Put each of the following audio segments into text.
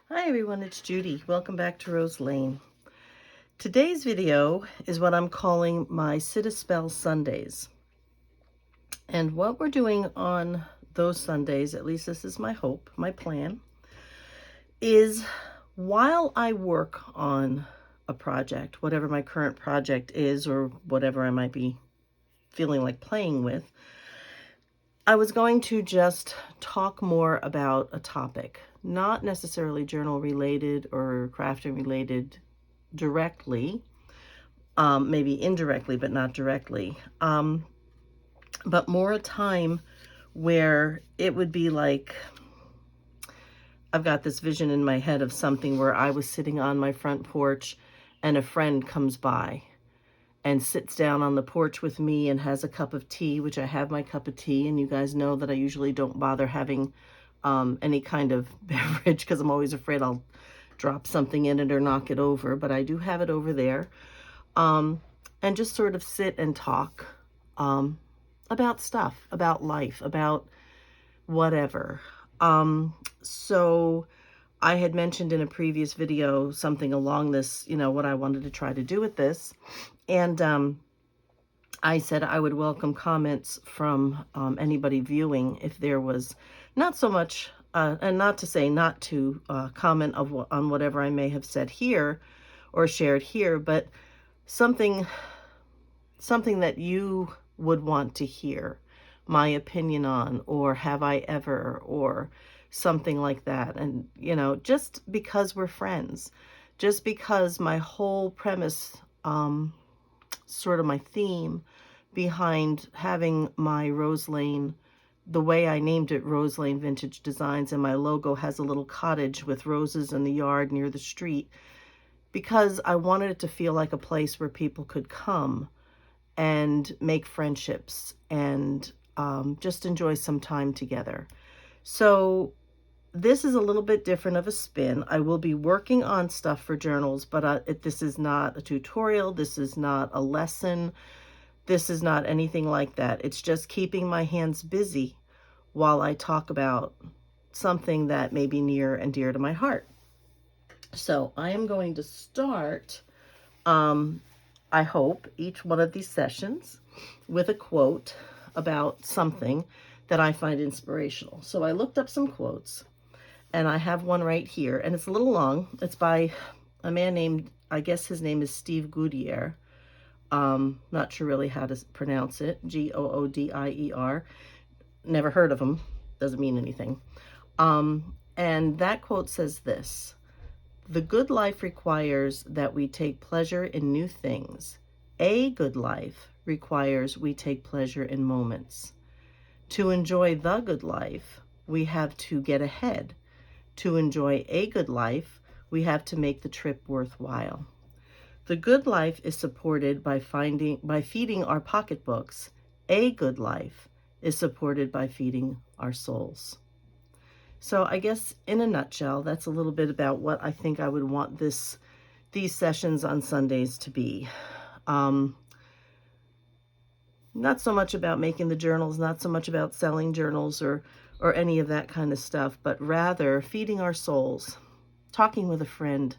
Hi everyone, it's Judy. Welcome back to Rose Lane. Today's video is what I'm calling my Sit-a-Spell Sundays. And what we're doing on those Sundays, at least this is my hope, my plan, is while I work on a project, whatever my current project is or whatever I might be feeling like playing with, I was going to just talk more about a topic, not necessarily journal related or crafting related directly, maybe indirectly, but not directly, but more a time where it would be like, I've got this vision in my head of something where I was sitting on my front porch and a friend comes by and sits down on the porch with me and has a cup of tea, which I have my cup of tea, and you guys know that I usually don't bother having any kind of beverage because I'm always afraid I'll drop something in it or knock it over, but I do have it over there. And just sort of sit and talk about stuff, about life, about whatever. So I had mentioned in a previous video something along this, what I wanted to try to do with this. And I said I would welcome comments from anybody viewing if there was not so much, and not to say not to comment on whatever I may have said here or shared here, but something that you would want to hear my opinion on, or have I ever, or something like that. And, just because we're friends, just because my whole premise, sort of my theme behind having my Rose Lane, the way I named it Rose Lane Vintage Designs, and my logo has a little cottage with roses in the yard near the street, because I wanted it to feel like a place where people could come and make friendships and just enjoy some time together. So this is a little bit different of a spin. I will be working on stuff for journals, but this is not a tutorial. This is not a lesson. This is not anything like that. It's just keeping my hands busy while I talk about something that may be near and dear to my heart. So I am going to start, I hope, each one of these sessions with a quote about something that I find inspirational. So I looked up some quotes, and I have one right here, and it's a little long. It's by a man named, I guess his name is Steve Goodier. Not sure really how to pronounce it. Goodier. Never heard of him. Doesn't mean anything. And that quote says this: "The good life requires that we take pleasure in new things. A good life requires we take pleasure in moments. To enjoy the good life, we have to get ahead. To enjoy a good life, we have to make the trip worthwhile. The good life is supported by feeding our pocketbooks. A good life is supported by feeding our souls." So I guess in a nutshell, that's a little bit about what I think I would want these sessions on Sundays to be. Not so much about making the journals, not so much about selling journals or any of that kind of stuff, but rather feeding our souls, talking with a friend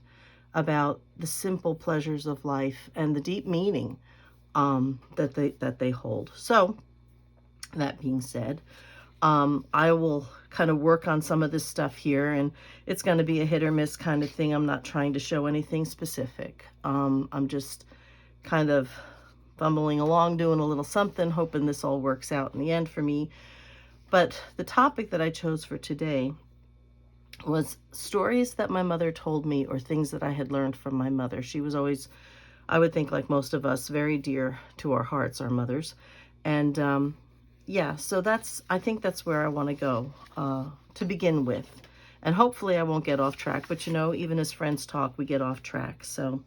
about the simple pleasures of life and the deep meaning that they hold. So that being said, I will kind of work on some of this stuff here, and it's going to be a hit or miss kind of thing. I'm not trying to show anything specific. I'm just kind of fumbling along, doing a little something, hoping this all works out in the end for me. But the topic that I chose for today was stories that my mother told me, or things that I had learned from my mother. She was always, I would think like most of us, very dear to our hearts, our mothers. And yeah, so I think that's where I want to go to begin with. And hopefully I won't get off track, but even as friends talk, we get off track. So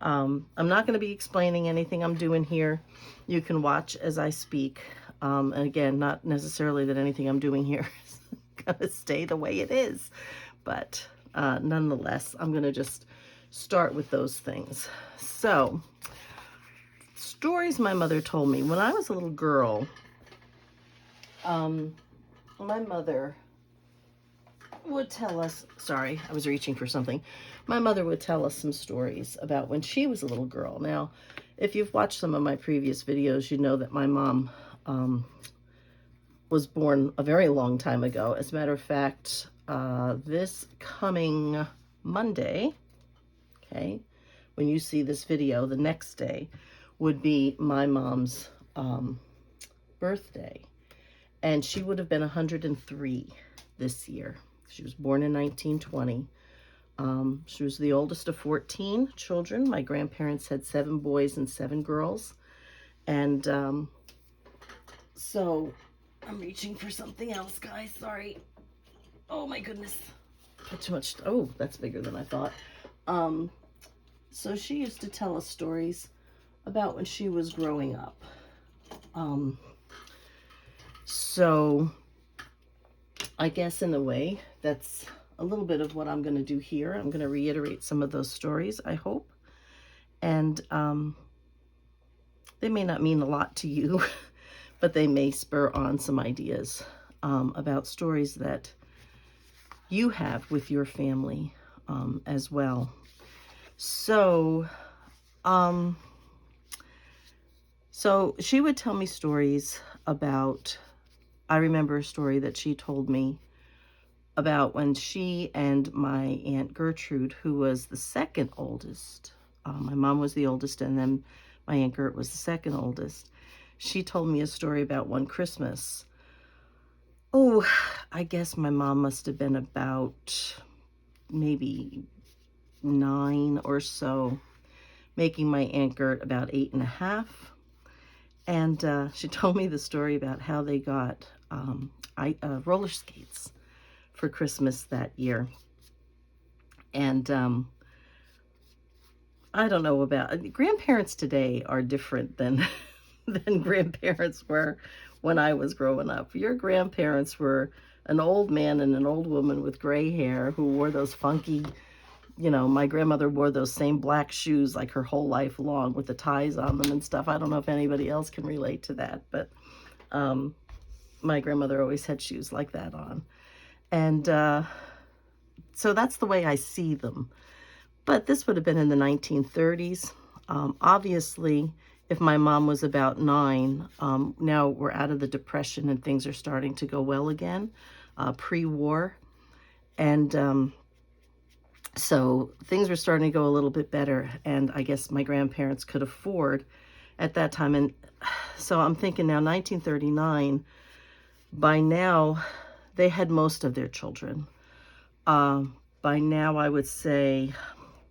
I'm not going to be explaining anything I'm doing here. You can watch as I speak. And again, not necessarily that anything I'm doing here is going to stay the way it is. But nonetheless, I'm going to just start with those things. So, stories my mother told me. When I was a little girl, my mother would tell us, sorry, I was reaching for something. My mother would tell us some stories about when she was a little girl. Now, if you've watched some of my previous videos, you know that my mom was born a very long time ago. As a matter of fact, this coming Monday, okay, when you see this video, the next day would be my mom's birthday. And she would have been 103 this year. She was born in 1920. She was the oldest of 14 children. My grandparents had 7 boys and 7 girls. And so I'm reaching for something else, guys. Sorry. Oh my goodness. Put too much. Oh, that's bigger than I thought. So she used to tell us stories about when she was growing up. So I guess in a way, that's a little bit of what I'm going to do here. I'm going to reiterate some of those stories, I hope. And they may not mean a lot to you, but they may spur on some ideas about stories that you have with your family as well. So, so she would tell me stories about, I remember a story that she told me about when she and my Aunt Gertrude, who was the second oldest, my mom was the oldest, and then my Aunt Gert was the second oldest. She told me a story about one Christmas. Oh, I guess my mom must have been about maybe 9 or so, making my Aunt Gert about 8.5. And she told me the story about how they got roller skates for Christmas that year. And I don't know about, grandparents today are different than than grandparents were when I was growing up. Your grandparents were an old man and an old woman with gray hair who wore those funky, you know, my grandmother wore those same black shoes like her whole life long with the ties on them and stuff. I don't know if anybody else can relate to that, but my grandmother always had shoes like that on. And so that's the way I see them. But this would have been in the 1930s. Obviously, if my mom was about 9, now we're out of the Depression and things are starting to go well again, pre-war. And so things were starting to go a little bit better. And I guess my grandparents could afford at that time. And so I'm thinking now, 1939, by now, they had most of their children. By now, I would say,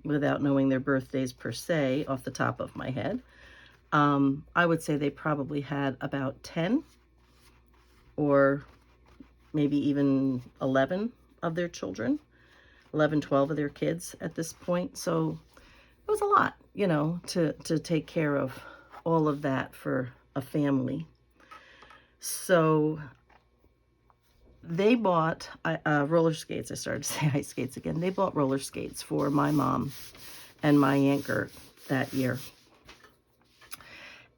without knowing their birthdays per se, off the top of my head, I would say they probably had about 10 or maybe even 11 of their children, 11, 12 of their kids at this point. So it was a lot, you know, to take care of all of that for a family. So they bought roller skates. I started to say ice skates again. They bought roller skates for my mom and my Aunt Gert that year.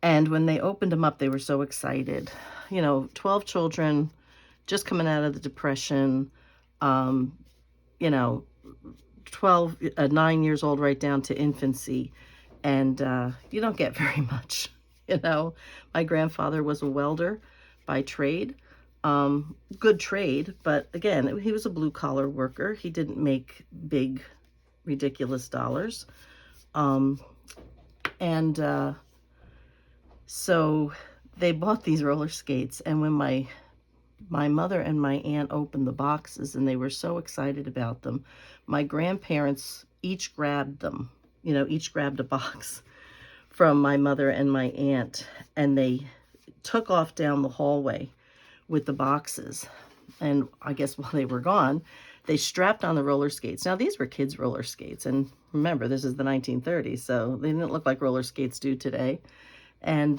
And when they opened them up, they were so excited. You know, 12 children just coming out of the Depression, you know, 9 years old right down to infancy. And you don't get very much, you know. My grandfather was a welder by trade. Good trade, but again, he was a blue-collar worker. He didn't make big, ridiculous dollars. So they bought these roller skates, and when my mother and my aunt opened the boxes, and they were so excited about them, my grandparents each grabbed them, you know, each grabbed a box from my mother and my aunt, and they took off down the hallway with the boxes. And I guess while they were gone, they strapped on the roller skates. Now, these were kids' roller skates. And remember, this is the 1930s, so they didn't look like roller skates do today. And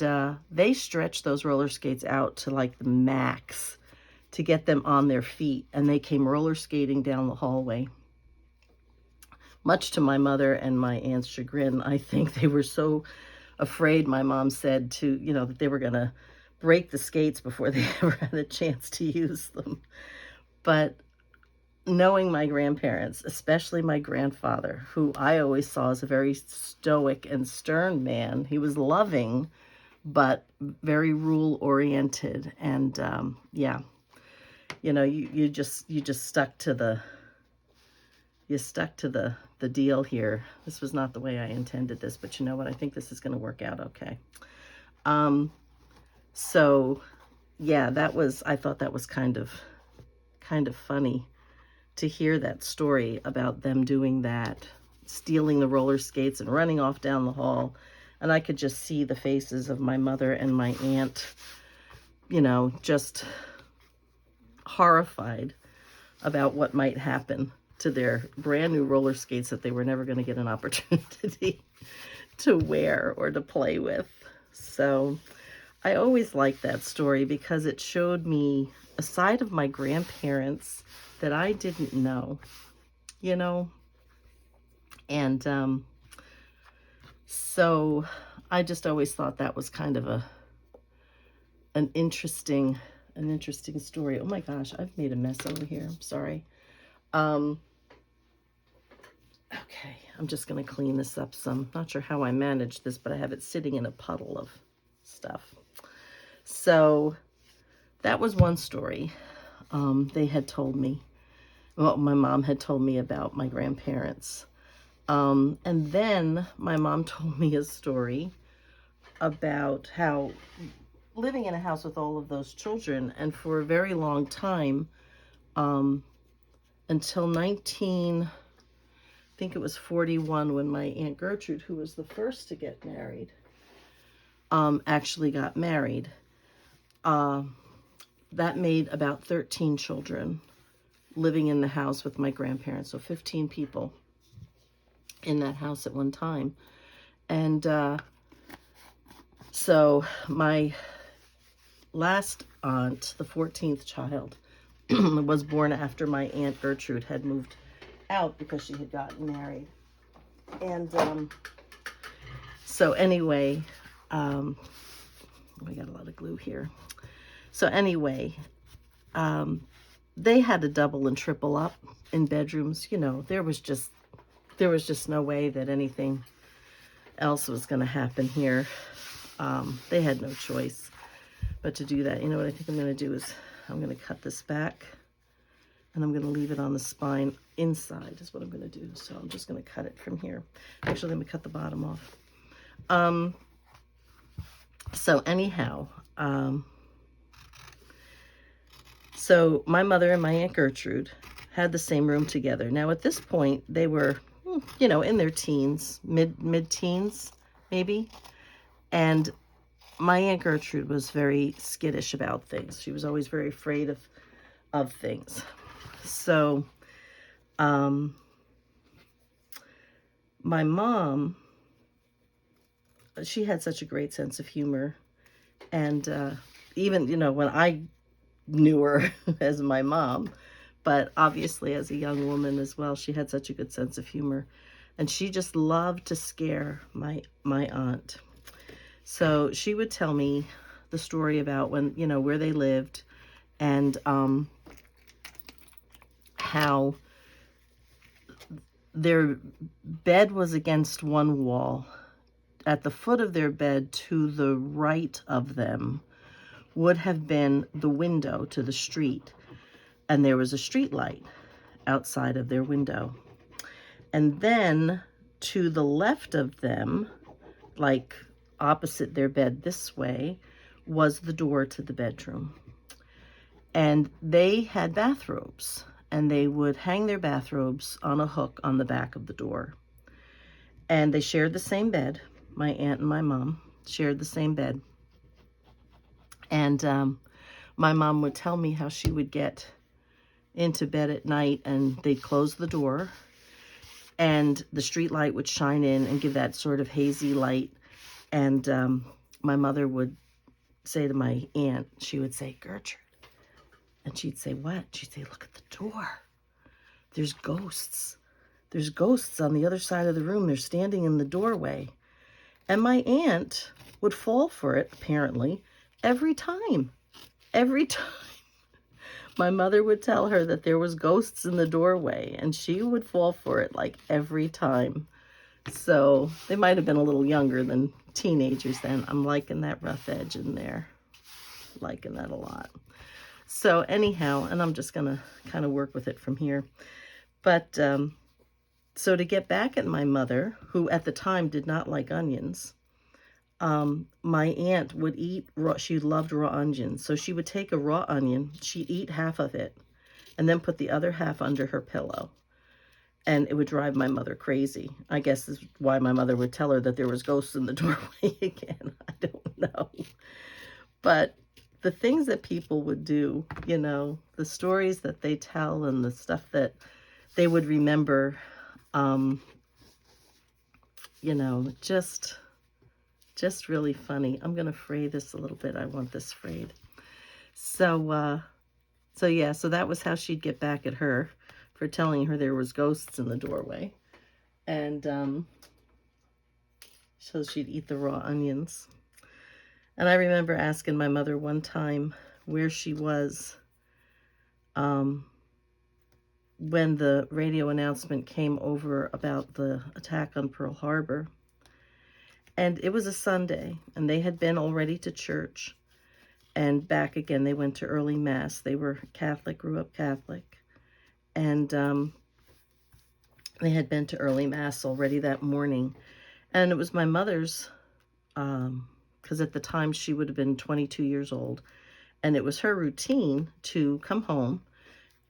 they stretched those roller skates out to like the max to get them on their feet. And they came roller skating down the hallway. Much to my mother and my aunt's chagrin, I think they were so afraid, my mom said, to, you know, that they were going to break the skates before they ever had a chance to use them. But knowing my grandparents, especially my grandfather, who I always saw as a very stoic and stern man. He was loving, but very rule-oriented. And yeah, you know, you just stuck to the the deal here. This was not the way I intended this, but you know what? I think this is going to work out okay. So yeah, I thought that was kind of funny to hear that story about them doing that, stealing the roller skates and running off down the hall. And I could just see the faces of my mother and my aunt, you know, just horrified about what might happen to their brand new roller skates that they were never going to get an opportunity to wear or to play with. So I always liked that story because it showed me a side of my grandparents that I didn't know, you know. And so I just always thought that was kind of an interesting story. Oh my gosh, I've made a mess over here. I'm sorry. Okay, I'm just going to clean this up some. Not sure how I managed this, but I have it sitting in a puddle of stuff. So that was one story they had told me. Well, my mom had told me about my grandparents. And then my mom told me a story about how living in a house with all of those children, and for a very long time, until I think it was 41, when my Aunt Gertrude, who was the first to get married, actually got married. That made about 13 children living in the house with my grandparents. So 15 people in that house at one time. And so my last aunt, the 14th child, was born after my Aunt Gertrude had moved out because she had gotten married. And so anyway, we got a lot of glue here. So anyway, they had to double and triple up in bedrooms. You know, there was just no way that anything else was going to happen here. They had no choice but to do that. You know what I think I'm going to do is I'm going to cut this back, and I'm going to leave it on the spine inside is what I'm going to do. So I'm just going to cut it from here. Actually, let me cut the bottom off. So anyhow, so my mother and my Aunt Gertrude had the same room together. Now at this point, they were, you know, in their teens, mid-teens, maybe. And my Aunt Gertrude was very skittish about things. She was always very afraid of things. So, my mom, she had such a great sense of humor. And even, you know, when I knew her as my mom, but obviously as a young woman as well, she had such a good sense of humor. And she just loved to scare my aunt. So she would tell me the story about when, you know, where they lived, and how their bed was against one wall. At the foot of their bed to the right of them would have been the window to the street, and there was a street light outside of their window. And then to the left of them, like opposite their bed this way, was the door to the bedroom. And they had bathrobes, and they would hang their bathrobes on a hook on the back of the door. And they shared the same bed. My aunt and my mom shared the same bed. And my mom would tell me how she would get into bed at night, and they'd close the door, and the street light would shine in and give that sort of hazy light. And my mother would say to my aunt, she would say, "Gertrude." And she'd say, "What?" She'd say, "Look at the door. There's ghosts. There's ghosts on the other side of the room. They're standing in the doorway." And my aunt would fall for it, apparently, every time. Every time. My mother would tell her that there was ghosts in the doorway, and she would fall for it like every time. So they might have been a little younger than teenagers then. I'm liking that rough edge in there. Liking that a lot. So anyhow, and I'm just going to kind of work with it from here. But so to get back at my mother, who at the time did not like onions, my aunt would eat raw. She loved raw onions. So she would take a raw onion, she'd eat half of it, and then put the other half under her pillow. And it would drive my mother crazy. I guess this is why my mother would tell her that there was ghosts in the doorway again. I don't know. But the things that people would do, you know, the stories that they tell and the stuff that they would remember, you know, just really funny. I'm going to fray this a little bit. I want this frayed. So yeah, so that was how she'd get back at her for telling her there was ghosts in the doorway. And so she'd eat the raw onions. And I remember asking my mother one time where she was when the radio announcement came over about the attack on Pearl Harbor. And it was a Sunday, and they had been already to church. And back again, they went to early Mass. They were Catholic, grew up Catholic. And they had been to early Mass already that morning. And it was my mother's, because at the time she would have been 22 years old. And it was her routine to come home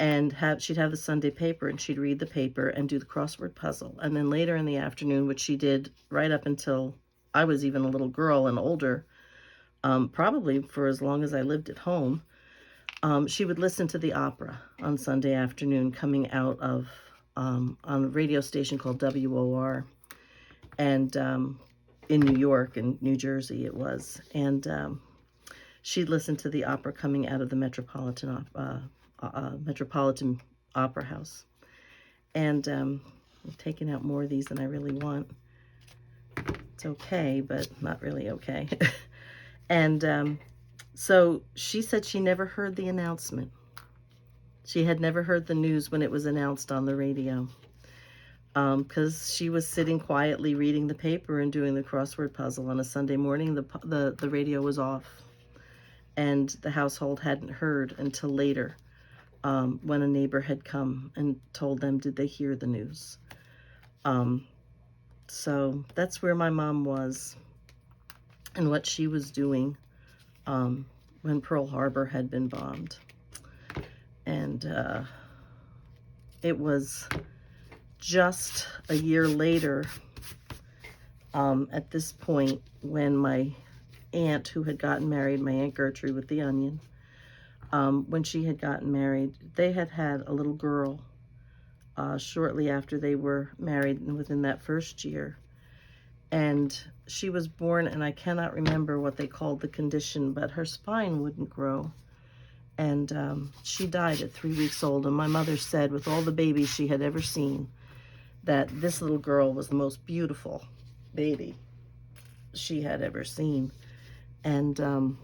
and she'd have the Sunday paper, and she'd read the paper and do the crossword puzzle. And then later in the afternoon, which she did right up until I was even a little girl and older, probably for as long as I lived at home, she would listen to the opera on Sunday afternoon coming out of, on a radio station called WOR, and in New York and New Jersey it was. And she'd listen to the opera coming out of the Metropolitan Opera House. And I'm taking out more of these than I really want. It's okay, but not really okay. And so she said she never heard the announcement. She had never heard the news when it was announced on the radio, because she was sitting quietly reading the paper and doing the crossword puzzle on a Sunday morning. The radio was off, and the household hadn't heard until later, when a neighbor had come and told them, did they hear the news? So that's where my mom was and what she was doing when Pearl Harbor had been bombed. And it was just a year later, at this point, when my aunt, who had gotten married, my Aunt Gertrude with the onion, when she had gotten married, they had had a little girl shortly after they were married, and within that first year. And she was born, and I cannot remember what they called the condition, but her spine wouldn't grow. And she died at 3 weeks old. And my mother said, with all the babies she had ever seen, that this little girl was the most beautiful baby she had ever seen. And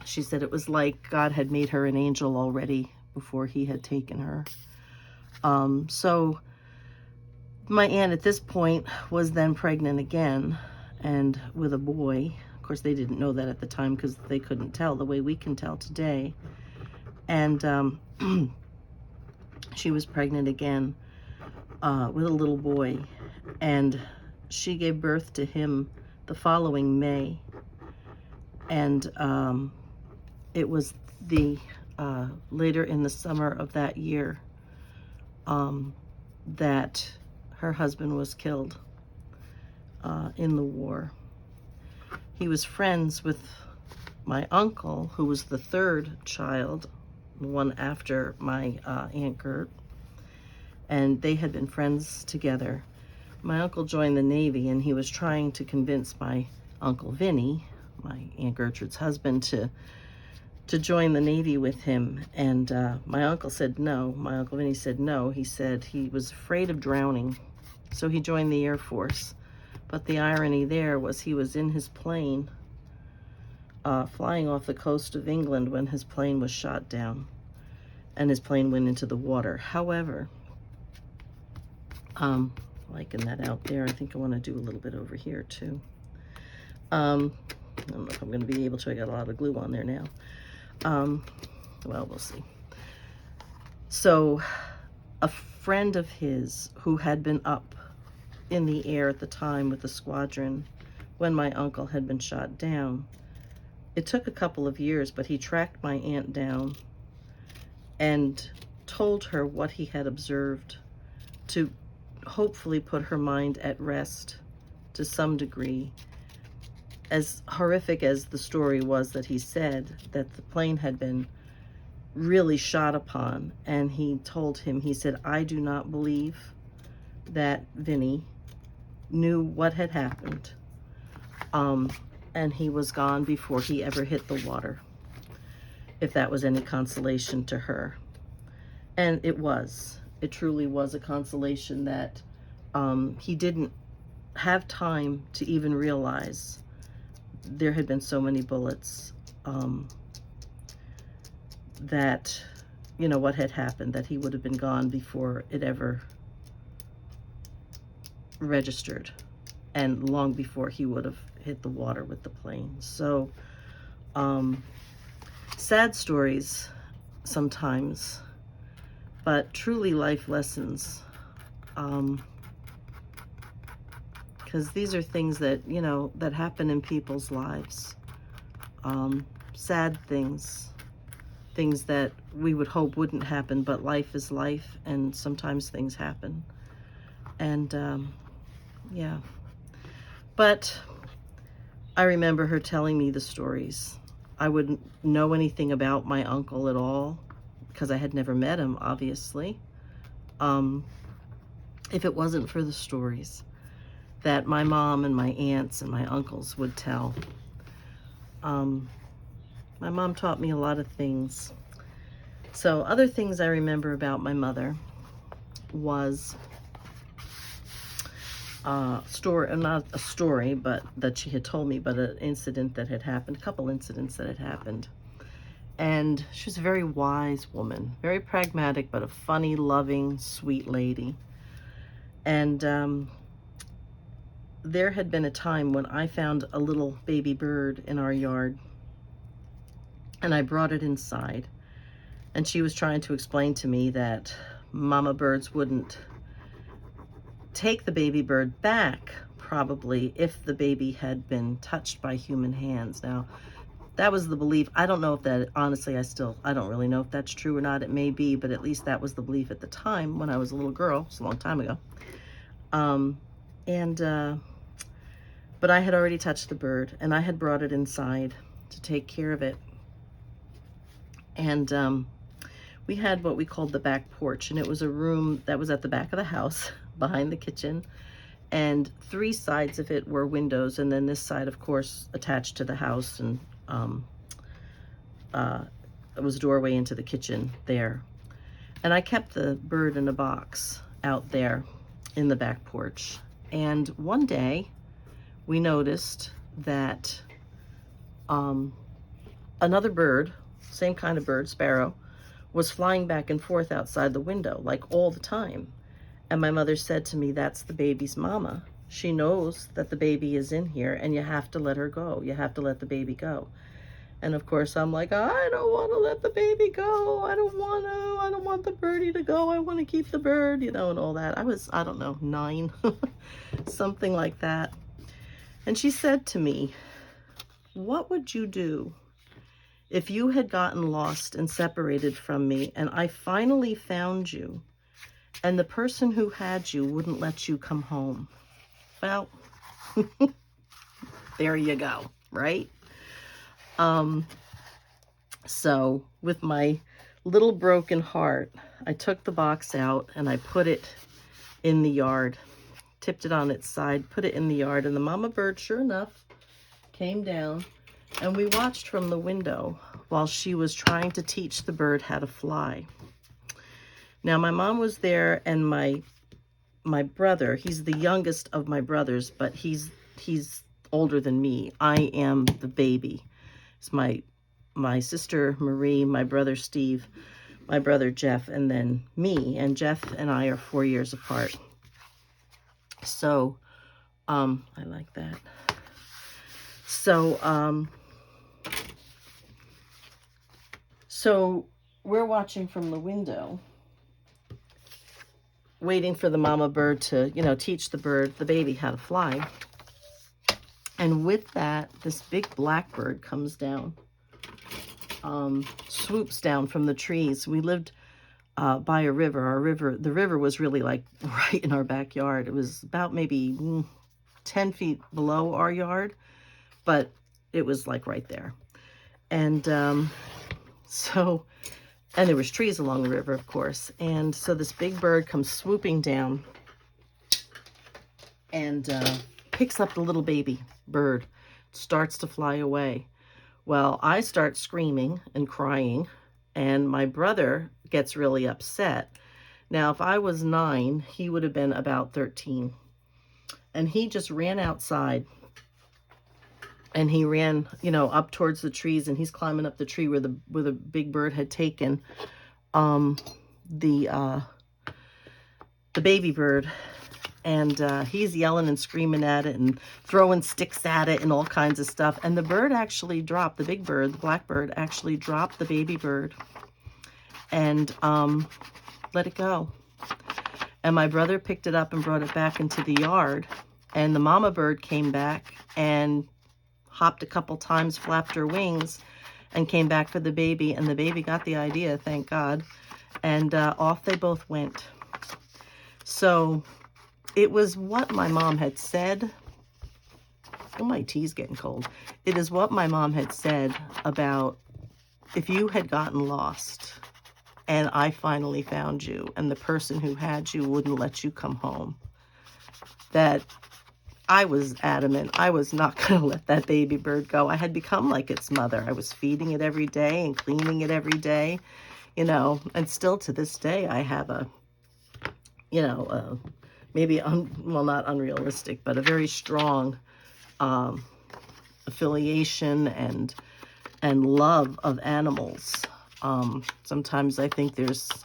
she said it was like God had made her an angel already before he had taken her. So my aunt at this point was then pregnant again, and with a boy. Of course, they didn't know that at the time because they couldn't tell the way we can tell today. And she was pregnant again with a little boy, and she gave birth to him the following May. And it was the later in the summer of that year that her husband was killed in the war. He was friends with my uncle, who was the third child, the one after my Aunt Gert, and they had been friends together. My uncle joined the Navy, and he was trying to convince my Uncle Vinny, my Aunt Gertrude's husband, to join the Navy with him. And my uncle said no. My Uncle Vinny said no. He said he was afraid of drowning, so he joined the Air Force. But the irony there was he was in his plane flying off the coast of England when his plane was shot down. and his plane went into the water. However, liking that out there, I think I want to do a little bit over here too. I don't know if I'm going to be able to. I got a lot of glue on there now. Well, we'll see. So a friend of his who had been up in the air at the time with the squadron when my uncle had been shot down, it took a couple of years, but he tracked my aunt down and told her what he had observed to hopefully put her mind at rest to some degree. As horrific as the story was that he said, that the plane had been really shot upon, and he told him, he said, I do not believe that Vinny knew what had happened, and he was gone before he ever hit the water, if that was any consolation to her. And it was. It truly was a consolation that he didn't have time to even realize there had been so many bullets, that, you know, what had happened, that he would have been gone before it ever registered, and long before he would have hit the water with the plane. So, sad stories sometimes, but truly life lessons. Because these are things that, you know, that happen in people's lives. Sad things. Things that we would hope wouldn't happen, but life is life, and sometimes things happen. And, yeah. But I remember her telling me the stories. I wouldn't know anything about my uncle at all, because I had never met him, obviously, if it wasn't for the stories that my mom and my aunts and my uncles would tell. My mom taught me a lot of things. So other things I remember about my mother was not a story, but that she had told me, but an incident that had happened, a couple incidents that had happened. And she was a very wise woman, very pragmatic, but a funny, loving, sweet lady. And there had been a time when I found a little baby bird in our yard, and I brought it inside. And she was trying to explain to me that mama birds wouldn't take the baby bird back, probably, if the baby had been touched by human hands. Now, that was the belief. I don't know if that, honestly, I don't really know if that's true or not. It may be, but at least that was the belief at the time when I was a little girl. It's a long time ago. But I had already touched the bird, and I had brought it inside to take care of it. And we had what we called the back porch, and it was a room that was at the back of the house behind the kitchen, and 3 sides of it were windows, and then this side, of course, attached to the house, and it was a doorway into the kitchen there. And I kept the bird in a box out there in the back porch. And one day we noticed that another bird, same kind of bird, sparrow, was flying back and forth outside the window, like all the time. And my mother said to me, that's the baby's mama. She knows that the baby is in here, and you have to let her go. You have to let the baby go. And of course, I'm like, I don't want to let the baby go. I don't want the birdie to go. I want to keep the bird, you know, and all that. I was, I don't know, 9, something like that. And she said to me, what would you do if you had gotten lost and separated from me, and I finally found you, and the person who had you wouldn't let you come home? Well, there you go, right? So with my little broken heart, I took the box out and I put it in the yard, tipped it on its side, put it in the yard, and the mama bird, sure enough, came down, and we watched from the window while she was trying to teach the bird how to fly. Now, my mom was there, and my brother, he's the youngest of my brothers, but he's older than me. I am the baby. It's my sister Marie, my brother Steve, my brother Jeff, and then me. And Jeff and I are 4 years apart. So, I like that. So, so we're watching from the window, waiting for the mama bird to, you know, teach the baby how to fly. And with that, this big blackbird comes down, swoops down from the trees. We lived by a river. The river was really like right in our backyard. It was about maybe 10 feet below our yard, but it was like right there. And and there was trees along the river, of course. And so this big bird comes swooping down and picks up the little baby bird, starts to fly away. Well, I start screaming and crying, and my brother gets really upset. Now, if I was 9, he would have been about 13. And he just ran outside, and he ran, you know, up towards the trees, and he's climbing up the tree where the big bird had taken the baby bird. And he's yelling and screaming at it and throwing sticks at it and all kinds of stuff. And the bird actually dropped, the big bird, the blackbird, actually dropped the baby bird and let it go. And my brother picked it up and brought it back into the yard. And the mama bird came back and hopped a couple times, flapped her wings, and came back for the baby. And the baby got the idea, thank God. And off they both went. So it was what my mom had said. Oh, my tea's getting cold. It is what my mom had said about if you had gotten lost and I finally found you and the person who had you wouldn't let you come home, that I was adamant I was not going to let that baby bird go. I had become like its mother. I was feeding it every day and cleaning it every day, you know, and still to this day I have a, you know, maybe, well, not unrealistic, but a very strong affiliation and love of animals. Sometimes I think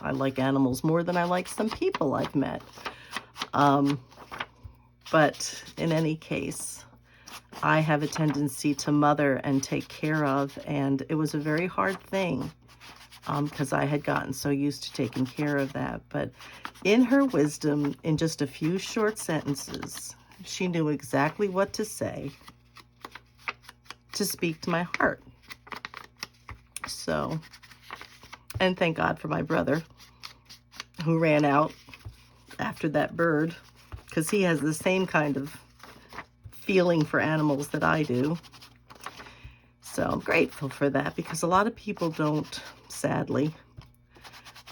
I like animals more than I like some people I've met. But in any case, I have a tendency to mother and take care of, and it was a very hard thing because I had gotten so used to taking care of that. But in her wisdom, in just a few short sentences, she knew exactly what to say to speak to my heart. So, and thank God for my brother who ran out after that bird, because he has the same kind of feeling for animals that I do. So I'm grateful for that, because a lot of people don't, sadly.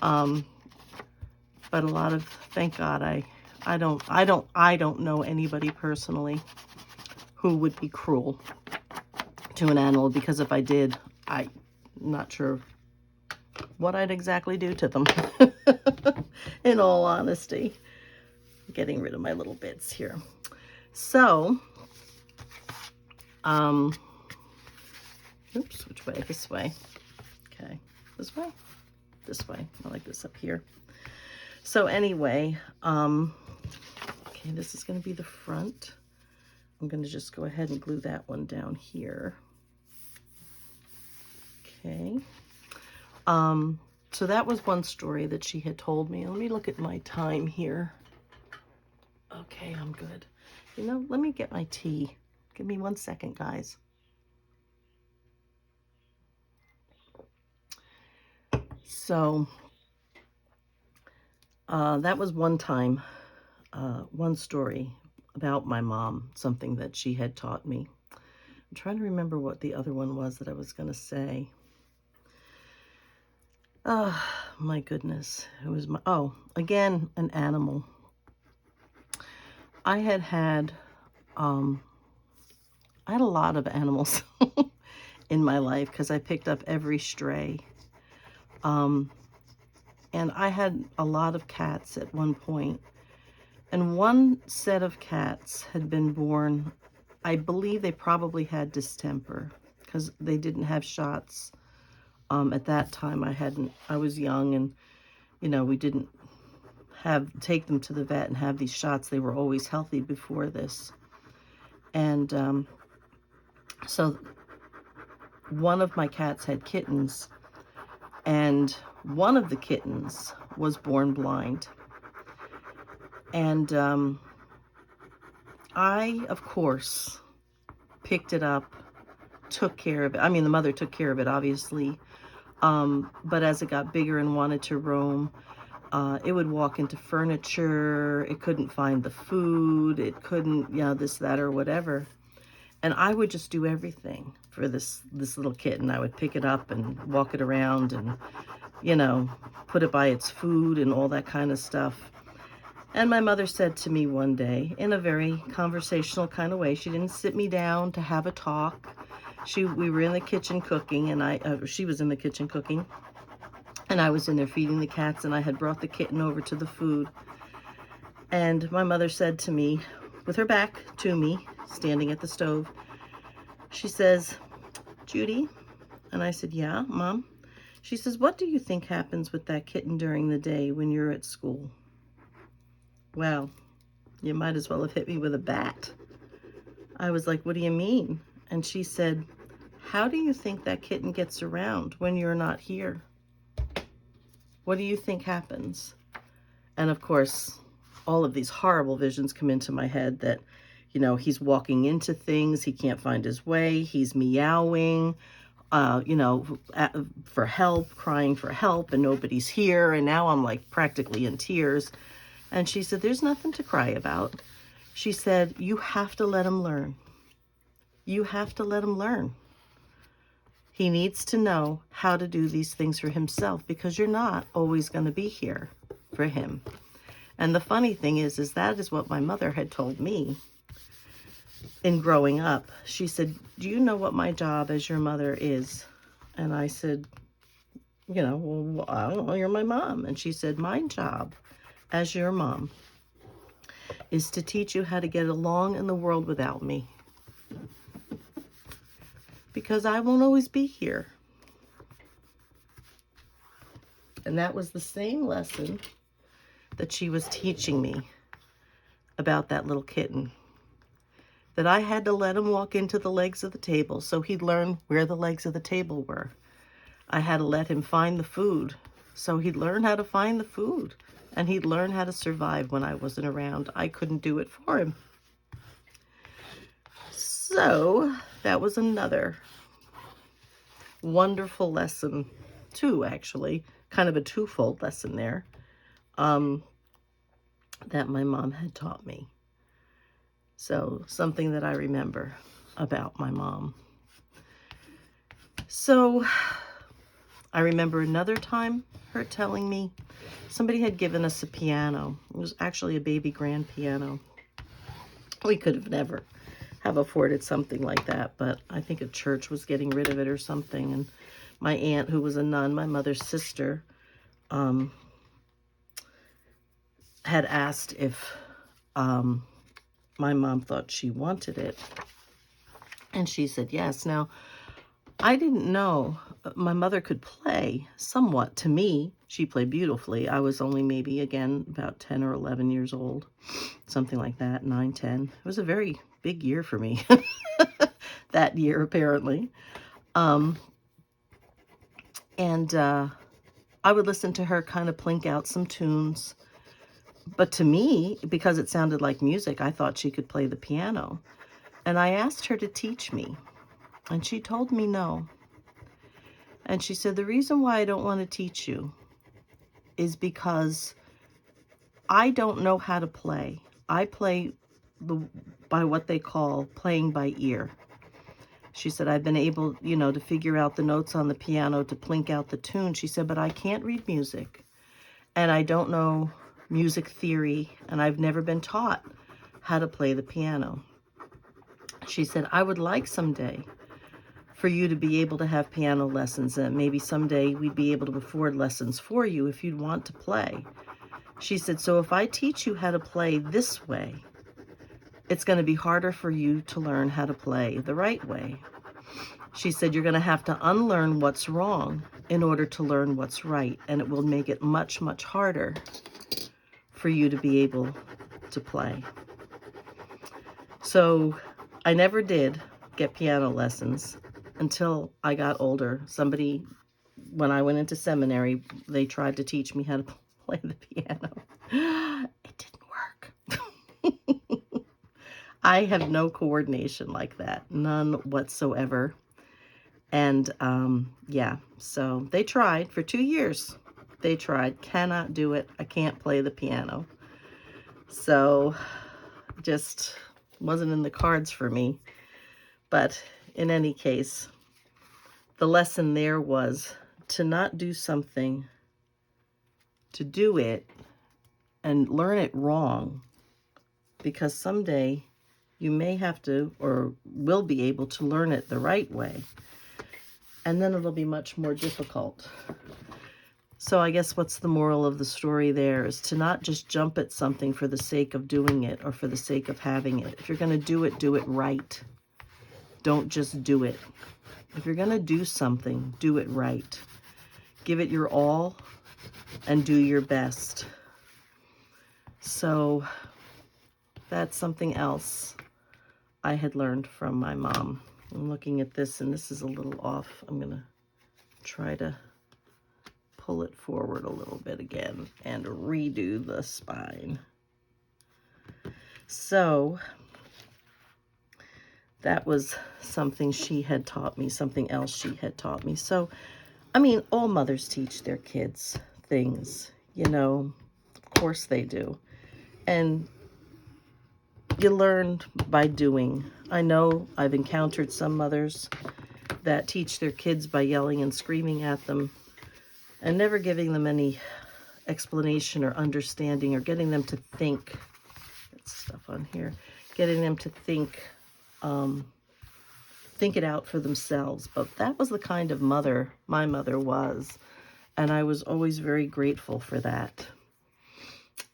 But a lot of, thank God, I don't know anybody personally who would be cruel to an animal, because if I did, I'm not sure what I'd exactly do to them. In all honesty. Getting rid of my little bits here. So, oops, which way? This way. Okay, this way? This way. I like this up here. So anyway, okay, this is going to be the front. I'm going to just go ahead and glue that one down here. Okay. So that was one story that she had told me. Let me look at my time here. Okay, I'm good. You know, let me get my tea. Give me 1 second, guys. So, that was one time, one story about my mom, something that she had taught me. I'm trying to remember what the other one was that I was going to say. Oh, my goodness. It was again, an animal. I had a lot of animals in my life because I picked up every stray. And I had a lot of cats at one point. And one set of cats had been born, I believe they probably had distemper because they didn't have shots At that time, I was young, and, we didn't take them to the vet and have these shots. They were always healthy before this. And so one of my cats had kittens, and one of the kittens was born blind. And I, of course, picked it up, took care of it. I mean, the mother took care of it, obviously. But as it got bigger and wanted to roam, it would walk into furniture. It couldn't find the food. It couldn't, this, that, or whatever. And I would just do everything for this little kitten. I would pick it up and walk it around and, put it by its food and all that kind of stuff. And my mother said to me one day, in a very conversational kind of way, she didn't sit me down to have a talk. We were in the kitchen cooking, and she was in the kitchen cooking, and I was in there feeding the cats, and I had brought the kitten over to the food. And my mother said to me, with her back to me, standing at the stove, she says, "Judy?" And I said, "Yeah, Mom." She says, "What do you think happens with that kitten during the day when you're at school?" Well, you might as well have hit me with a bat. I was like, "What do you mean?" And she said, "How do you think that kitten gets around when you're not here? What do you think happens?" And of course, all of these horrible visions come into my head that, he's walking into things, he can't find his way, he's meowing, for help, crying for help, and nobody's here. And now I'm like practically in tears. And she said, "There's nothing to cry about." She said, "You have to let him learn. You have to let him learn. He needs to know how to do these things for himself, because you're not always going to be here for him." And the funny thing is that is what my mother had told me in growing up. She said, "Do you know what my job as your mother is?" And I said, "Well, I don't know, you're my mom." And she said, "My job as your mom is to teach you how to get along in the world without me, because I won't always be here." And that was the same lesson that she was teaching me about that little kitten, that I had to let him walk into the legs of the table so he'd learn where the legs of the table were. I had to let him find the food so he'd learn how to find the food, and he'd learn how to survive when I wasn't around. I couldn't do it for him. So that was another wonderful lesson, too, actually, kind of a twofold lesson there, that my mom had taught me. So something that I remember about my mom. So I remember another time her telling me somebody had given us a piano. It was actually a baby grand piano. We could have never have afforded something like that, but I think a church was getting rid of it or something. And my aunt, who was a nun, my mother's sister, had asked if my mom thought she wanted it. And she said yes. Now, I didn't know. My mother could play somewhat. To me, she played beautifully. I was only maybe, again, about 10 or 11 years old, something like that, 9, 10. It was a very big year for me that year, apparently. And I would listen to her kind of plink out some tunes. But to me, because it sounded like music, I thought she could play the piano. And I asked her to teach me. And she told me no. And she said, "The reason why I don't want to teach you is because I don't know how to play. I play by what they call playing by ear." She said, "I've been able, to figure out the notes on the piano, to plink out the tune." She said, "But I can't read music. And I don't know music theory. And I've never been taught how to play the piano." She said, "I would like someday for you to be able to have piano lessons, and maybe someday we'd be able to afford lessons for you if you'd want to play." She said, "So if I teach you how to play this way, it's going to be harder for you to learn how to play the right way." She said, "You're going to have to unlearn what's wrong in order to learn what's right. And it will make it much, much harder for you to be able to play. So I never did get piano lessons until I got older. Somebody, when I went into seminary, they tried to teach me how to play the piano. It didn't work. I have no coordination like that, none whatsoever. And yeah, so they tried for 2 years. They tried, cannot do it. I can't play the piano. So just wasn't in the cards for me. But in any case, the lesson there was to not do something, to do it and learn it wrong, because someday you may have to or will be able to learn it the right way, and then it'll be much more difficult. So I guess what's the moral of the story there is to not just jump at something for the sake of doing it or for the sake of having it. If you're going to do it right. Don't just do it. If you're going to do something, do it right. Give it your all and do your best. So that's something else I had learned from my mom. I'm looking at this, and this is a little off. I'm going to try to pull it forward a little bit again and redo the spine. So that was something she had taught me, something else she had taught me. So, I mean, all mothers teach their kids things, you know, of course they do. And you learn by doing. I know I've encountered some mothers that teach their kids by yelling and screaming at them and never giving them any explanation or understanding or getting them to think. That's stuff on here. Getting them to think it out for themselves. But that was the kind of mother my mother was. And I was always very grateful for that.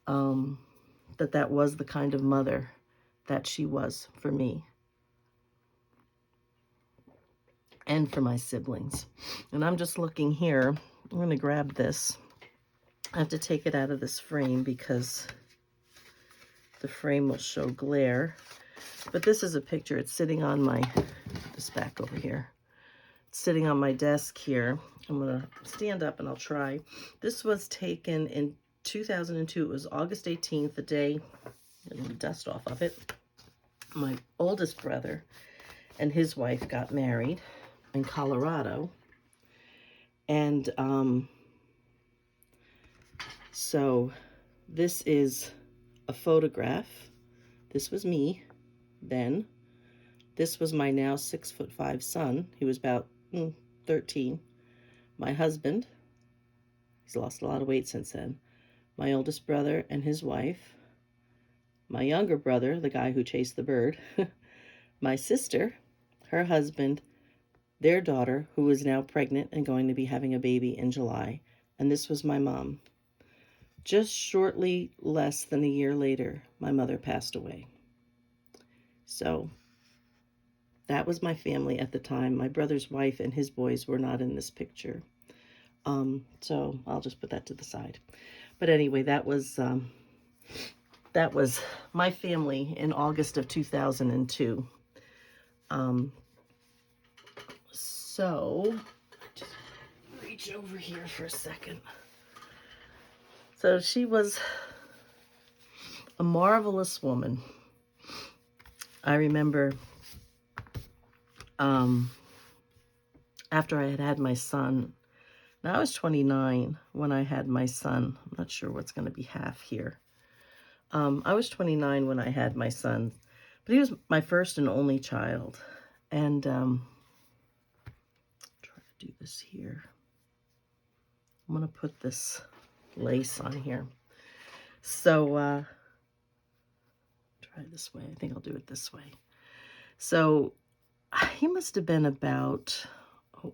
That was the kind of mother that she was for me. And for my siblings. And I'm just looking here. I'm going to grab this. I have to take it out of this frame because the frame will show glare. But this is a picture. It's sitting on my, this back over here. It's sitting on my desk here. I'm going to stand up and I'll try. This was taken in 2002. It was August 18th, the day, get a little dust off of it. My oldest brother and his wife got married in Colorado. And so this is a photograph. This was me then. This was my now 6'5" son. He was about 13. My husband, he's lost a lot of weight since then. My oldest brother and his wife. My younger brother, the guy who chased the bird. My sister, her husband, their daughter, who is now pregnant and going to be having a baby in July. And this was my mom. Just shortly less than a year later, my mother passed away. So that was my family at the time. My brother's wife and his boys were not in this picture. So I'll just put that to the side. But anyway, that was my family in August of 2002. So just reach over here for a second. So she was a marvelous woman. I remember after I had had my son, now I was 29 when I had my son. I'm not sure what's going to be half here. I was 29 when I had my son, but he was my first and only child. And try to do this here. I'm going to put this lace on here. So try this way. I think I'll do it this way. So he must have been about,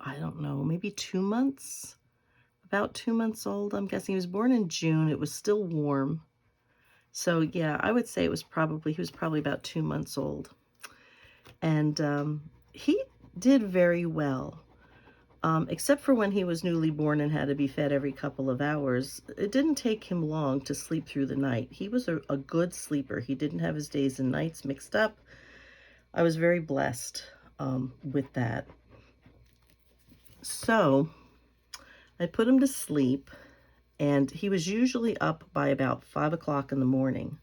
I don't know, maybe 2 months. About 2 months old, I'm guessing. He was born in June. It was still warm. So yeah, I would say he was probably about 2 months old. And he did very well. except for when he was newly born and had to be fed every couple of hours. It didn't take him long to sleep through the night. He was a good sleeper. He didn't have his days and nights mixed up. I was very blessed with that. So I put him to sleep, and he was usually up by about 5 o'clock in the morning,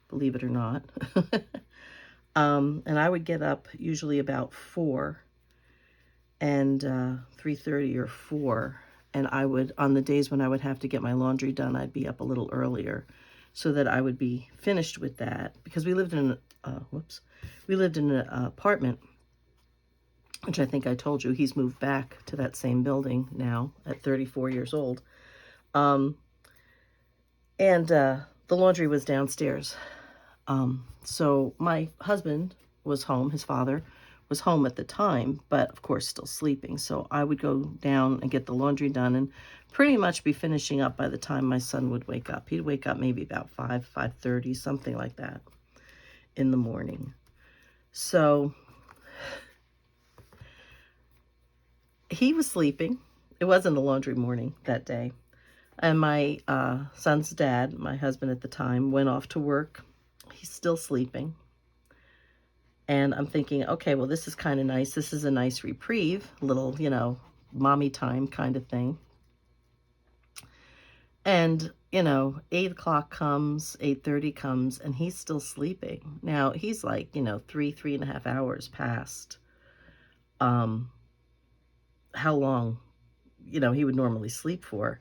believe it or not. And I would get up usually about 4 and 3:30 or 4. And I would, on the days when I would have to get my laundry done, I'd be up a little earlier so that I would be finished with that. Because we lived in, we lived in an apartment, which I think I told you, he's moved back to that same building now at 34 years old. And the laundry was downstairs. So my husband was home, his father was home at the time, but of course still sleeping. So I would go down and get the laundry done and pretty much be finishing up by the time my son would wake up. He'd wake up maybe about 5:30, something like that in the morning. So he was sleeping. It wasn't a laundry morning that day. And my son's dad, my husband at the time, went off to work. He's still sleeping. And I'm thinking, okay, well, this is kind of nice. This is a nice reprieve, little, mommy time kind of thing. And, 8 o'clock comes, 8:30 comes, and he's still sleeping. Now, he's like, 3.5 hours past how long, he would normally sleep for.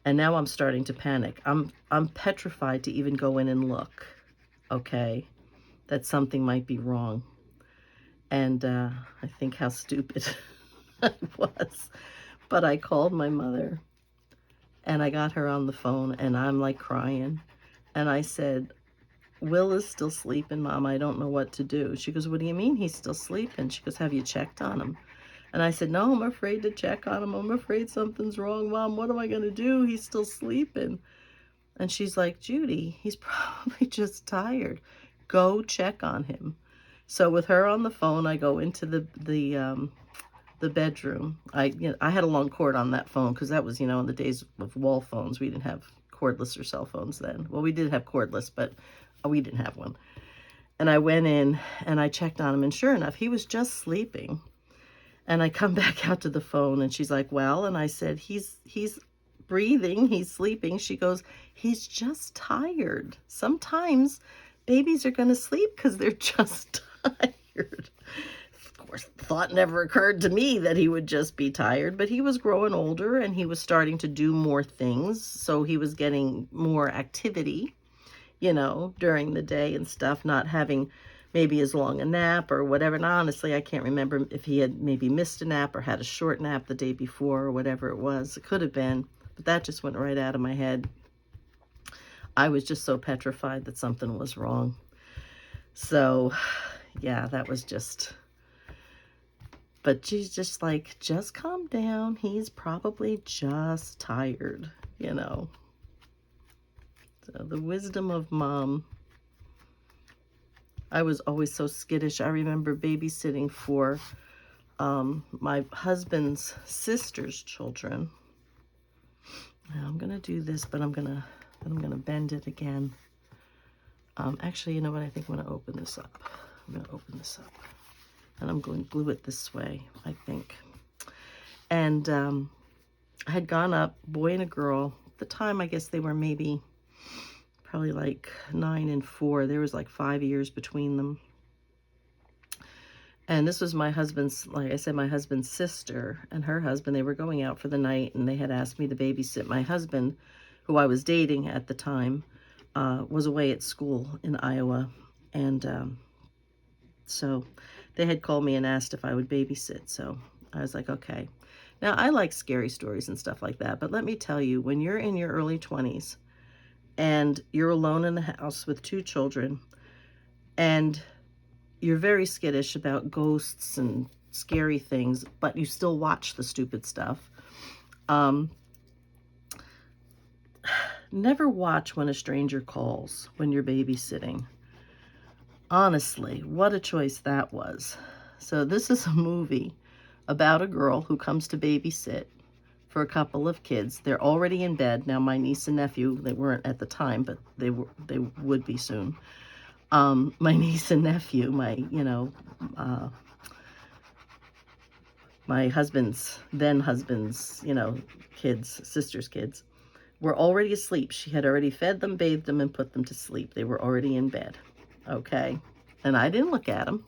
And now I'm starting to panic. I'm petrified to even go in and look, okay, that something might be wrong. And I think how stupid I was. But I called my mother, and I got her on the phone, and I'm like crying. And I said, Will is still sleeping, Mom. I don't know what to do. She goes, what do you mean he's still sleeping? She goes, have you checked on him? And I said, no, I'm afraid to check on him. I'm afraid something's wrong, Mom. What am I going to do? He's still sleeping. And she's like, Judy, he's probably just tired. Go check on him. So with her on the phone, I go into the bedroom. I had a long cord on that phone because that was, in the days of wall phones. We didn't have cordless or cell phones then. Well, we did have cordless, but we didn't have one. And I went in and I checked on him, and sure enough, he was just sleeping. And I come back out to the phone, and she's like, well, and I said, he's breathing, he's sleeping. She goes, he's just tired. Sometimes babies are going to sleep because they're just tired. Of course, thought never occurred to me that he would just be tired, but he was growing older and he was starting to do more things. So he was getting more activity, during the day and stuff, not having maybe as long a nap or whatever. And honestly, I can't remember if he had maybe missed a nap or had a short nap the day before or whatever it was. It could have been, but that just went right out of my head. I was just so petrified that something was wrong. So, yeah, that was just... But she's just like, just calm down. He's probably just tired, So the wisdom of mom. I was always so skittish. I remember babysitting for my husband's sister's children. Now I'm gonna do this, but I'm gonna bend it again. Actually, you know what? I think I'm gonna open this up. And I'm going to glue it this way, I think. And I had gone up, boy and a girl. At the time, I guess they were probably like 9 and 4. There was like 5 years between them. And this was my husband's, like I said, my husband's sister and her husband. They were going out for the night, and they had asked me to babysit my husband, who I was dating at the time, was away at school in Iowa. And so they had called me and asked if I would babysit. So I was like, okay. Now, I like scary stories and stuff like that. But let me tell you, when you're in your early 20s and you're alone in the house with 2 children, and you're very skittish about ghosts and scary things, but you still watch the stupid stuff, never watch when a stranger calls when you're babysitting. Honestly, what a choice that was. So this is a movie about a girl who comes to babysit for a couple of kids. They're already in bed. Now, my niece and nephew, they weren't at the time, but they would be soon. My niece and nephew, my husband's, then husband's, kids, sister's kids, were already asleep. She had already fed them, bathed them, and put them to sleep. They were already in bed, okay? And I didn't look at them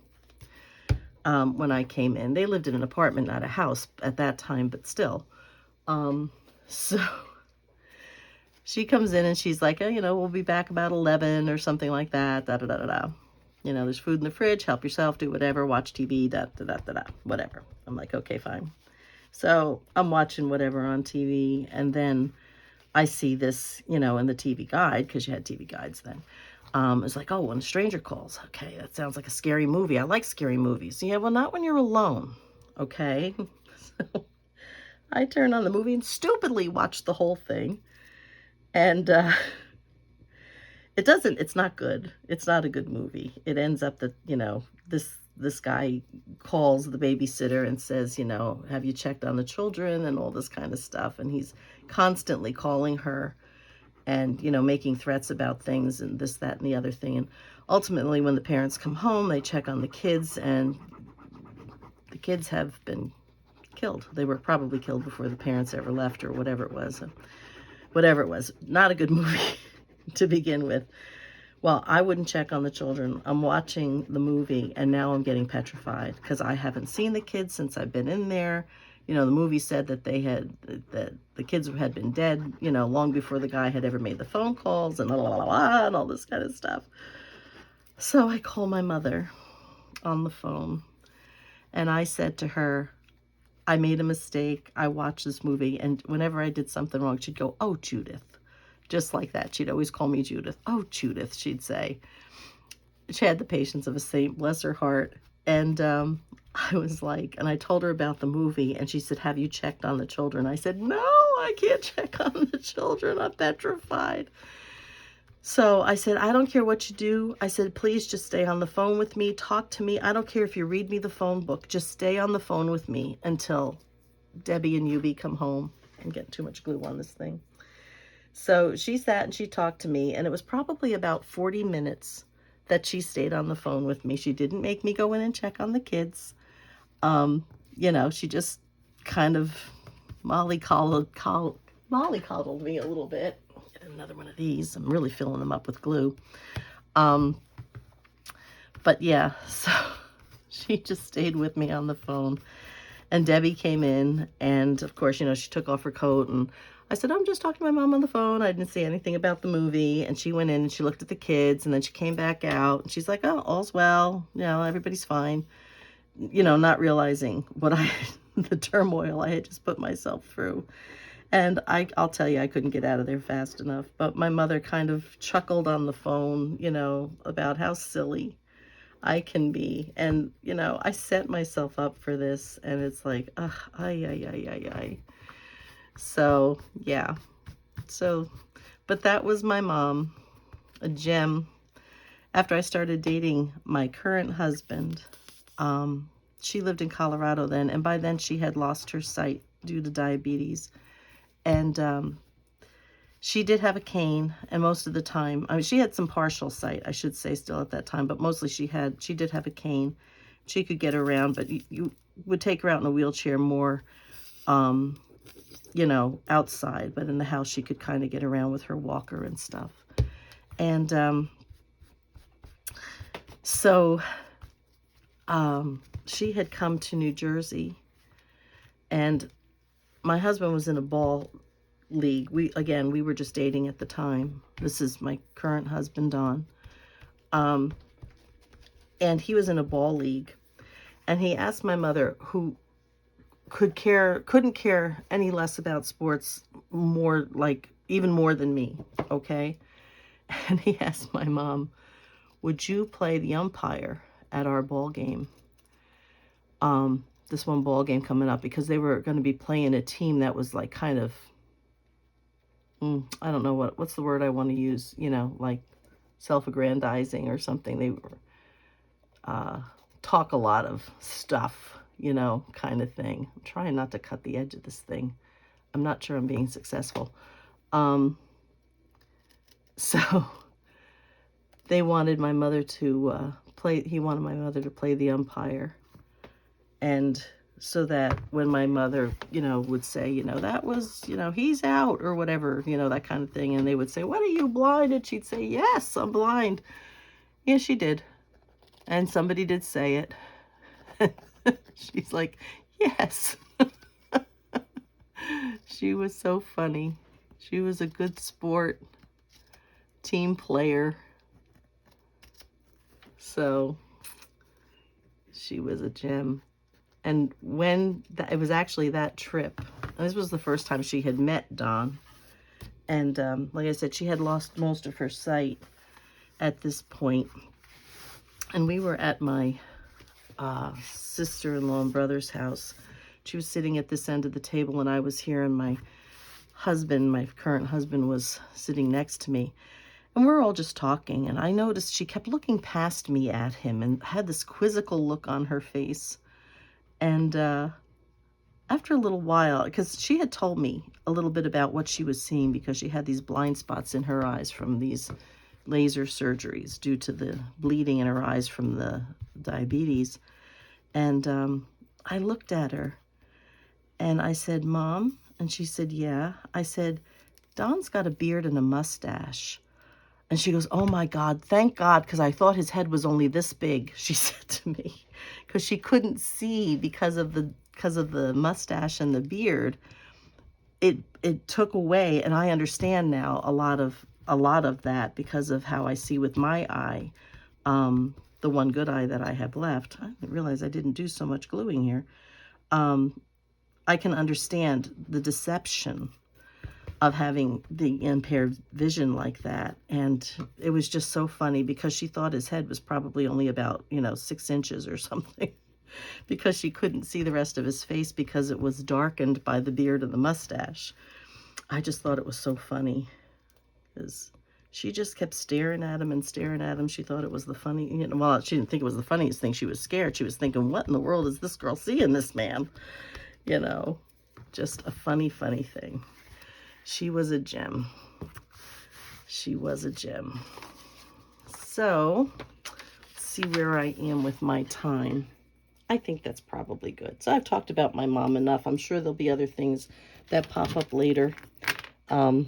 when I came in. They lived in an apartment, not a house at that time, but still. So she comes in and she's like, oh, we'll be back about 11 or something like that, da-da-da-da-da. There's food in the fridge, help yourself, do whatever, watch TV, da-da-da-da-da, whatever. I'm like, okay, fine. So I'm watching whatever on TV, and then I see this, in the TV guide, because you had TV guides then. It's like, oh, when a stranger calls. Okay, that sounds like a scary movie. I like scary movies. Yeah, well, not when you're alone, okay? So I turn on the movie and stupidly watch the whole thing. And it's not good. It's not a good movie. It ends up that, this guy calls the babysitter and says, have you checked on the children and all this kind of stuff. And he's constantly calling her and, making threats about things and this, that, and the other thing. And ultimately, when the parents come home, they check on the kids, and the kids have been killed. They were probably killed before the parents ever left, or whatever it was. Whatever it was. Not a good movie to begin with. Well, I wouldn't check on the children. I'm watching the movie, and now I'm getting petrified because I haven't seen the kids since I've been in there. The movie said that that the kids had been dead, long before the guy had ever made the phone calls, and and all this kind of stuff. So I call my mother on the phone, and I said to her, I made a mistake. I watched this movie, and whenever I did something wrong, she'd go, oh, Judith. Just like that. She'd always call me Judith. Oh, Judith, she'd say. She had the patience of a saint, bless her heart. And I was like, and I told her about the movie, and she said, have you checked on the children? I said, no, I can't check on the children. I'm petrified. So I said, I don't care what you do. I said, please just stay on the phone with me. Talk to me. I don't care if you read me the phone book. Just stay on the phone with me until Debbie and Yubi come home. I'm getting too much glue on this thing. So she sat and she talked to me, and it was probably about 40 minutes that she stayed on the phone with me. She didn't make me go in and check on the kids. She just kind of mollycoddled me a little bit. Get another one of these. I'm really filling them up with glue. But yeah, so she just stayed with me on the phone. And Debbie came in, and of course, she took off her coat, and I said, I'm just talking to my mom on the phone. I didn't say anything about the movie. And she went in and she looked at the kids, and then she came back out, and she's like, oh, all's well. Everybody's fine. Not realizing the turmoil I had just put myself through. And I'll tell you, I couldn't get out of there fast enough. But my mother kind of chuckled on the phone, about how silly I can be. And, I set myself up for this, and it's like, ay. So, yeah. But that was my mom, a gem. After I started dating my current husband, she lived in Colorado then, and by then she had lost her sight due to diabetes. And she did have a cane, and most of the time, she had some partial sight, I should say, still at that time, but mostly she did have a cane. She could get around, but you would take her out in a wheelchair more, outside, but in the house she could kind of get around with her walker and stuff. And so she had come to New Jersey, and my husband was in a ball league. We were just dating at the time. This is my current husband, Don. And he was in a ball league, and he asked my mother, who couldn't care any less about sports, even more than me, okay? And he asked my mom, would you play the umpire at our ball game? This one ball game coming up, because they were going to be playing a team that was like kind of, I don't know what's the word I want to use, like self-aggrandizing or something. They were talk a lot of stuff, you know, kind of thing. I'm trying not to cut the edge of this thing. I'm not sure I'm being successful. So they wanted my mother to he wanted my mother to play the umpire. And so that when my mother, you know, would say, you know, that was, you know, he's out or whatever, you know, that kind of thing. And they would say, what, are you blind? And she'd say, yes, I'm blind. Yeah, she did. And somebody did say it. She's like, yes. She was so funny. She was a good sport, team player. So she was a gem. And when it was actually that trip, this was the first time she had met Don. And like I said, she had lost most of her sight at this point. And we were at my sister-in-law and brother's house. She was sitting at this end of the table, and I was here, and my husband, my current husband, was sitting next to me. And we're all just talking, and I noticed she kept looking past me at him and had this quizzical look on her face. And after a little while, because she had told me a little bit about what she was seeing, because she had these blind spots in her eyes from these laser surgeries due to the bleeding in her eyes from the diabetes. And I looked at her and I said, Mom? And she said, yeah. I said, Don's got a beard and a mustache. And she goes, oh my God, thank God, because I thought his head was only this big, she said to me, because she couldn't see because of the mustache and the beard. It took away, and I understand now a lot of that because of how I see with my eye, the one good eye that I have left. I didn't realize I didn't do so much gluing here. I can understand the deception of having the impaired vision like that. And it was just so funny because she thought his head was probably only about, 6 inches or something, because she couldn't see the rest of his face because it was darkened by the beard and the mustache. I just thought it was so funny because she just kept staring at him and staring at him. She thought it was the funny, well, she didn't think it was the funniest thing. She was scared. She was thinking, what in the world is this girl seeing this man? Just a funny, funny thing. She was a gem. She was a gem. So, let's see where I am with my time. I think that's probably good. So I've talked about my mom enough. I'm sure there'll be other things that pop up later in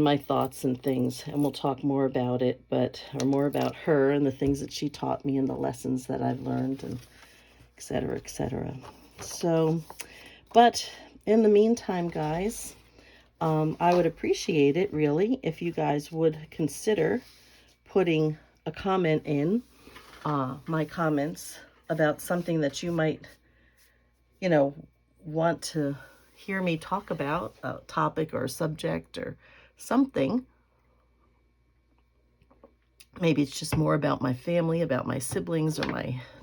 my thoughts and things, and we'll talk more about it, or more about her and the things that she taught me and the lessons that I've learned, and et cetera, et cetera. So, but in the meantime, guys, I would appreciate it, really, if you guys would consider putting a comment in my comments about something that you might, want to hear me talk about, a topic or a subject or something. Maybe it's just more about my family, about my siblings, or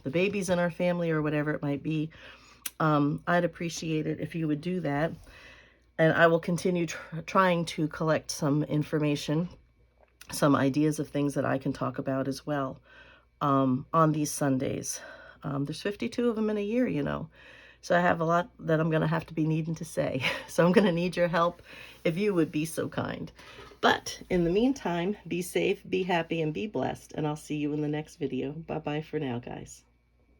the babies in our family, or whatever it might be. I'd appreciate it if you would do that. And I will continue trying to collect some information, some ideas of things that I can talk about as well on these Sundays. There's 52 of them in a year, So I have a lot that I'm going to have to be needing to say. So I'm going to need your help if you would be so kind. But in the meantime, be safe, be happy, and be blessed. And I'll see you in the next video. Bye-bye for now, guys.